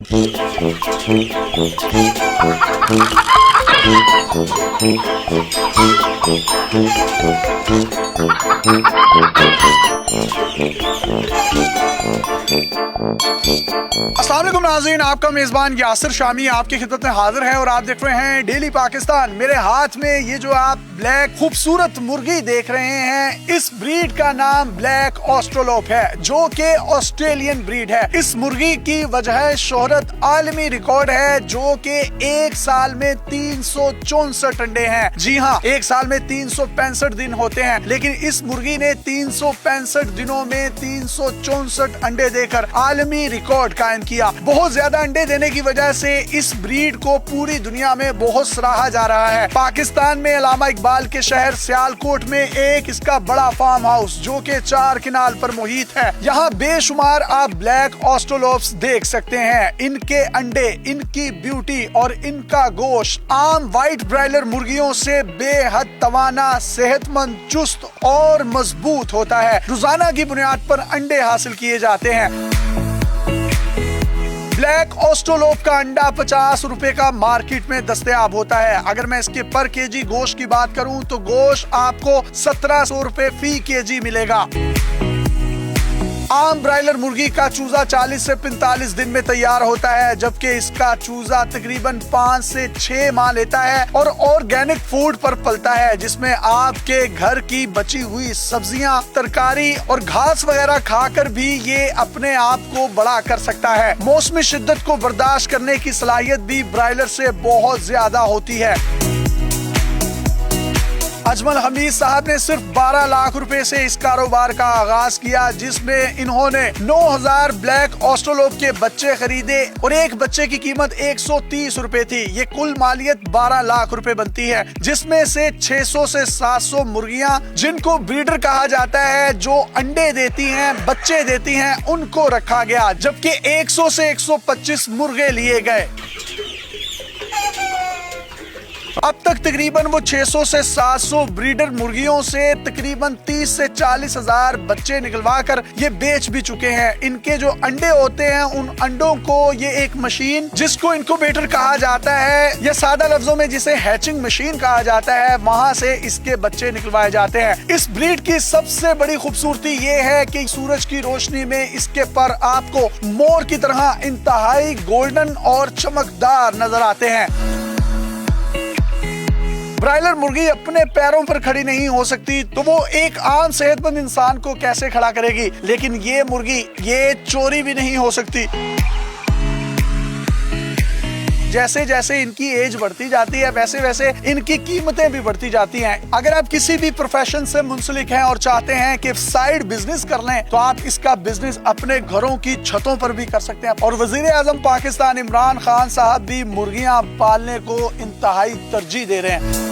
अस्सलाम वालेकुम नाज़रीन, आपका मेजबान यासिर शामी आपकी खिदमत में हाजिर है और आप देख रहे हैं डेली पाकिस्तान। मेरे हाथ में ये जो आप ब्लैक खूबसूरत मुर्गी देख रहे हैं, इस ब्रीड का नाम ब्लैक ऑस्ट्रोलोप है, जो कि ऑस्ट्रेलियन ब्रीड है। इस मुर्गी की वजह शोहरत आलमी रिकॉर्ड है, जो कि एक साल में 364 अंडे हैं। जी हाँ, एक साल में 365 दिन होते हैं, लेकिन इस मुर्गी ने 365 दिनों में 364 अंडे देकर आलमी रिकॉर्ड कायम किया। बहुत ज्यादा अंडे देने की वजह से इस ब्रीड को पूरी दुनिया में बहुत सराहा जा रहा है। पाकिस्तान में अल्लामा इकबाल के शहर सियालकोट में एक इसका बड़ा फार्म हाउस, जो कि 4 किनाल पर मुहित है, यहाँ बेशुमार आप ब्लैक ऑस्ट्रोलोप्स देख सकते हैं। इनके अंडे, इनकी ब्यूटी और इनका गोश्त आम व्हाइट ब्रायलर मुर्गियों से बेहद तवाना, सेहतमंद, चुस्त और मजबूत होता है। रोजाना की बुनियाद पर अंडे हासिल किए जाते हैं। ब्लैक ऑस्ट्रोलोप का अंडा 50 रुपए का मार्केट में दस्तयाब होता है। अगर मैं इसके पर केजी गोश्त की बात करूं तो गोश्त आपको 1700 रुपए फी केजी मिलेगा। आम ब्रायलर मुर्गी का चूजा 40 से 45 दिन में तैयार होता है, जबकि इसका चूजा तकरीबन 5 से 6 माह लेता है और ऑर्गेनिक फूड पर पलता है, जिसमें आपके घर की बची हुई सब्जियां, तरकारी और घास वगैरह खाकर भी ये अपने आप को बड़ा कर सकता है। मौसमी शिद्दत को बर्दाश्त करने की सलाहियत भी ब्रायलर से बहुत ज्यादा होती है। अजमल हमीद साहब ने सिर्फ 12 लाख रुपए से इस कारोबार का आगाज किया, जिसमें इन्होंने 9000 ब्लैक ऑस्ट्रोलोप के बच्चे खरीदे और एक बच्चे की कीमत 130 रुपए थी। ये कुल मालियत 12 लाख रुपए बनती है, जिसमें से 600 से 700 मुर्गियां, जिनको ब्रीडर कहा जाता है, जो अंडे देती हैं, बच्चे देती हैं, उनको रखा गया, जबकि 100 से 125 मुर्गे लिए गए। अब तक तकरीबन वो 600 से 700 ब्रीडर मुर्गियों से तकरीबन 30 से 40 हजार बच्चे निकलवा कर ये बेच भी चुके हैं। इनके जो अंडे होते हैं, उन अंडों को ये एक मशीन, जिसको इनक्यूबेटर कहा जाता है या सादा लफ्जों में जिसे हैचिंग मशीन कहा जाता है, वहाँ से इसके बच्चे निकलवाए जाते हैं। इस ब्रीड की सबसे बड़ी खूबसूरती ये है कि सूरज की रोशनी में इसके पर आपको मोर की तरह इंतहाई गोल्डन और चमकदार नजर आते हैं। ब्रायलर मुर्गी अपने पैरों पर खड़ी नहीं हो सकती, तो वो एक आम सेहतमंद इंसान को कैसे खड़ा करेगी, लेकिन ये मुर्गी ये चोरी भी नहीं हो सकती। जैसे जैसे इनकी एज बढ़ती जाती है, वैसे वैसे इनकी कीमतें भी बढ़ती जाती हैं। अगर आप किसी भी प्रोफेशन से मुंसलिक हैं और चाहते हैं कि साइड बिजनेस कर लें, तो आप इसका बिजनेस अपने घरों की छतों पर भी कर सकते हैं। और वजीर आजम पाकिस्तान इमरान खान साहब भी मुर्गियां पालने को इंतहाई तरजीह दे रहे हैं।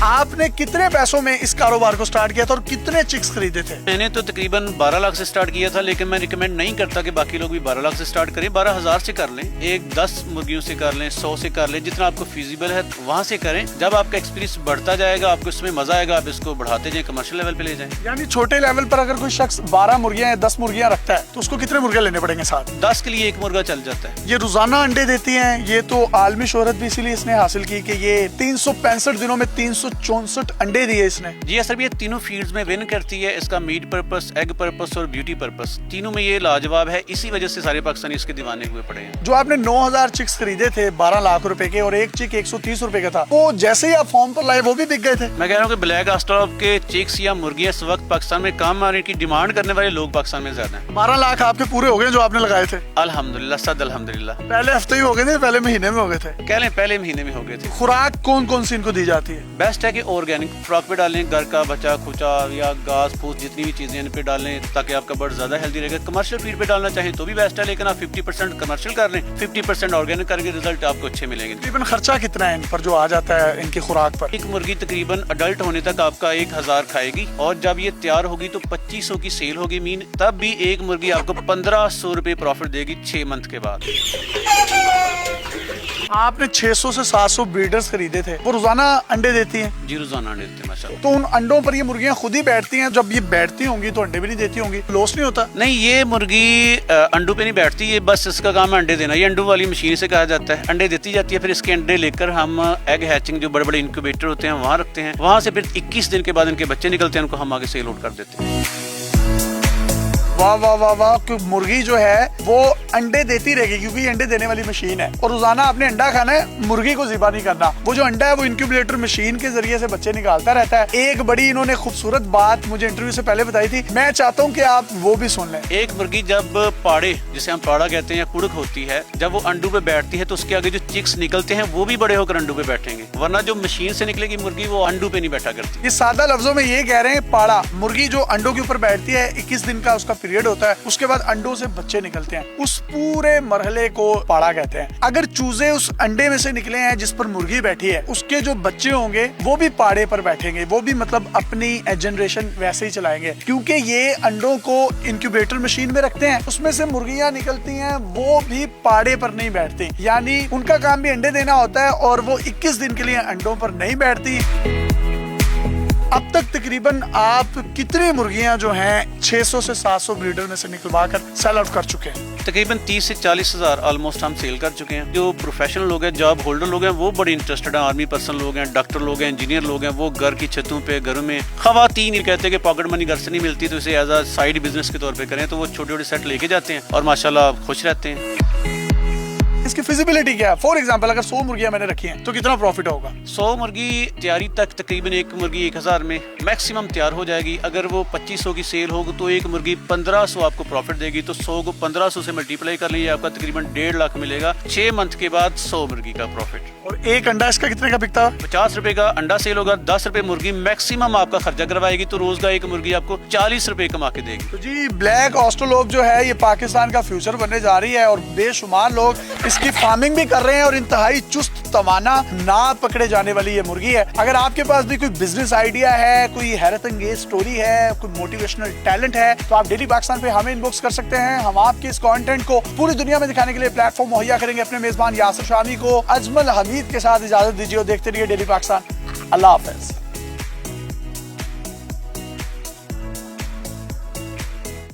आपने कितने पैसों में इस कारोबार को स्टार्ट किया था और कितने चिक्स खरीदे थे? मैंने तो तकरीबन 12 लाख से स्टार्ट किया था, लेकिन मैं रिकमेंड नहीं करता कि बाकी लोग भी 12 लाख से स्टार्ट करें। 12,000 से कर लें, एक 10 मुर्गियों से कर लें, 100 से कर लें, जितना आपको फिजिबल है वहाँ से करें। जब आपका एक्सपीरियंस बढ़ता जाएगा, आपको इसमें मजा आएगा, आप इसको बढ़ाते जाए, कमर्शियल लेवल पे ले जाएं। यानी छोटे लेवल पर अगर कोई शख्स 12 मुर्गियां या 10 मुर्गियां रखता है, तो उसको कितने मुर्गे लेने पड़ेंगे साथ? 10 के लिए एक मुर्गा चल जाता है। ये रोजाना अंडे देती हैं। ये तो आलमी शोहरत भी इसीलिए इसने हासिल की कि ये 365 दिनों में 364 अंडे दिए इसने। जी सर, ये तीनों फील्ड्स में विन करती है। इसका मीट पर्पस, एग पर्पस और ब्यूटी पर्पस, तीनों में ये लाजवाब है। इसी वजह से सारे पाकिस्तानी इसके दीवाने हुए पड़े हैं। जो आपने 9000 चिक्स खरीदे थे 12 लाख रुपए के और एक चिक 130 रुपए का था, वो जैसे ही आप फॉर्म पर लाए वो भी बिक गए थे। मैं कह रहा हूँ कि ब्लैक ऑस्ट्रोलोप के चिक्स या मुर्गियां इस वक्त पाकिस्तान में काम आने की डिमांड करने वाले लोग पाकिस्तान में ज्यादा हैं। 12 लाख आपके पूरे हो गए जो आपने लगाए थे? अल्हम्दुलिल्लाह, सद अल्हम्दुलिल्लाह। पहले हफ्ते ही हो गए थे, पहले महीने में हो गए थे? कह लें पहले महीने में हो गए थे। खुराक कौन कौन सी इनको दी जाती है? बेस्ट है कि ऑर्गेनिक फ्रॉक पे डालें, घर का बचा खुचा या घास फूस जितनी भी चीजें इन पे डालें, ताकि आपका बर्ड ज्यादा हेल्दी रहेगा। कमर्शियल फीड पे डालना चाहें तो भी बेस्ट है, लेकिन आप 50% कमर्शियल कर लें, 50% ऑर्गेनिक करके रिजल्ट आपको अच्छे मिलेंगे। तकरीबन खर्चा कितना है इन पर जो आ जाता है इनकी खुराक पर? एक मुर्गी तकरीबन अडल्ट होने तक आपका 1000 खाएगी, और जब ये तैयार होगी तो 2500 की सेल होगी मीन, तब भी एक मुर्गी आपको 1500 रुपए प्रॉफिट देगी 6 मंथ के बाद। आपने 600 से 700 ब्रीडर्स खरीदे थे, वो रोजाना अंडे देती हैं? जी रोजाना अंडे देते हैं माशाल्लाह। तो उन अंडों पर ये मुर्गियां खुद ही बैठती हैं? जब ये बैठती होंगी तो अंडे भी नहीं देती होंगी, लॉस नहीं होता? नहीं, ये मुर्गी अंडों पे नहीं बैठती, ये बस इसका काम है अंडे देना। ये अंडों वाली मशीन से कहा जाता है, अंडे देती जाती है, फिर इसके अंडे लेकर हम एग हैचिंग जो बड़े बड़े इंक्यूबेटर होते हैं वहाँ रखते हैं। वहाँ से फिर 21 दिन के बाद इनके बच्चे निकलते हैं, उनको हम आगे सेल आउट कर देते हैं। वाह वाह वाह वाह, क्योंकि मुर्गी जो है वो अंडे देती रहेगी क्योंकि अंडे देने वाली मशीन है, और रोजाना आपने अंडा खाना है, मुर्गी को ज़िबा नहीं करना। वो जो अंडा है वो इंक्यूबेटर मशीन के जरिए से बच्चे निकालता रहता है। एक बड़ी इन्होंने खूबसूरत बात मुझे इंटरव्यू से पहले बताई थी, मैं चाहता हूँ कि आप वो भी सुन लें। एक मुर्गी जब पाड़े, जिसे हम पाड़ा कहते हैं या कुड़क होती है, जब वो अंडों पे बैठती है तो उसके आगे जो चिक्स निकलते हैं वो भी बड़े होकर अंडों पे बैठेंगे, वरना जो मशीन से निकलेगी मुर्गी वो अंडों पे नहीं बैठा करती। ये सादा लफ्जों में ये कह रहे हैं, पाड़ा मुर्गी जो अंडों के ऊपर बैठती है, 21 दिन का उसका पीरियड होता है, उसके बाद अंडों से बच्चे निकलते हैं, उस पूरे मरहले को पाड़ा कहते हैं। अगर चूजे उस अंडे में से निकले हैं जिस पर मुर्गी बैठी है, उसके जो बच्चे होंगे वो भी पाड़े पर बैठेंगे, वो भी मतलब अपनी जनरेशन वैसे ही चलाएंगे, क्योंकि ये अंडों को इंक्यूबेटर मशीन में रखते हैं, उसमें से मुर्गियां निकलती हैं, वो भी पाड़े पर नहीं बैठती, यानी उनका काम भी अंडे देना होता है और वो 21 दिन के लिए अंडों पर नहीं बैठती। अब तक तकरीबन आप कितनी मुर्गियां जो हैं 600 से 700 ब्रीडर में से निकलवा कर सेल आउट कर चुके हैं? तकरीबन 30 से 40 हजार ऑलमोस्ट हम सेल कर चुके हैं। जो प्रोफेशनल लोग हैं, जॉब होल्डर लोग हैं, वो बड़े इंटरेस्टेड हैं। आर्मी पर्सन लोग हैं, डॉक्टर लोग हैं, इंजीनियर लोग हैं, वो घर की छतों पे, घरों में खवातीन ये कहते हैं कि पॉकेट मनी घर से नहीं मिलती तो इसे एज अ साइड बिजनेस के तौर पे करें, तो वो छोटे छोटे सेट लेके जाते हैं और माशाल्लाह खुश रहते हैं। इसकी फिजिबिलिटी क्या है? फॉर एग्जांपल अगर 100 मुर्गियां मैंने रखी हैं तो कितना प्रॉफिट होगा? 100 मुर्गी तैयारी तक तकरीबन एक मुर्गी 1000 में मैक्सिमम तैयार हो जाएगी। अगर वो 2500 की सेल होगी तो एक मुर्गी 1500 आपको प्रॉफिट देगी, तो 100 को 1500 से मल्टीप्लाई कर लीजिए, आपका तकरीबन 1.5 लाख मिलेगा 6 मंथ के बाद 100 मुर्गी का प्रॉफिट। और एक अंडा इसका कितने का बिकता है? 50 रुपए का अंडा सेल होगा, 10 रुपए मुर्गी मैक्सिमम आपका खर्चा करवाएगी, तो रोज का एक मुर्गी आपको 40 रुपए कमा के देगी। तो जी ब्लैक ऑस्ट्रोलोप जो है ये पाकिस्तान का फ्यूचर बनने जा रही है और बेशुमार लोग इसकी फार्मिंग भी कर रहे हैं और इंतहाई चुस्त तवाना ना पकड़े जाने वाली ये मुर्गी है। अगर आपके पास भी कोई बिजनेस आइडिया है, कोई हैरत अंगेज स्टोरी है, कोई मोटिवेशनल टैलेंट है, तो आप डेली पाकिस्तान पे हमें इनबॉक्स कर सकते हैं। हम आपके इस कंटेंट को पूरी दुनिया में दिखाने के लिए प्लेटफॉर्म मुहैया करेंगे। अपने मेजबान यासिर शामी को अजमल हमीद के साथ इजाजत दीजिए और देखते रहिए डेली पाकिस्तान। अल्लाह हाफिज।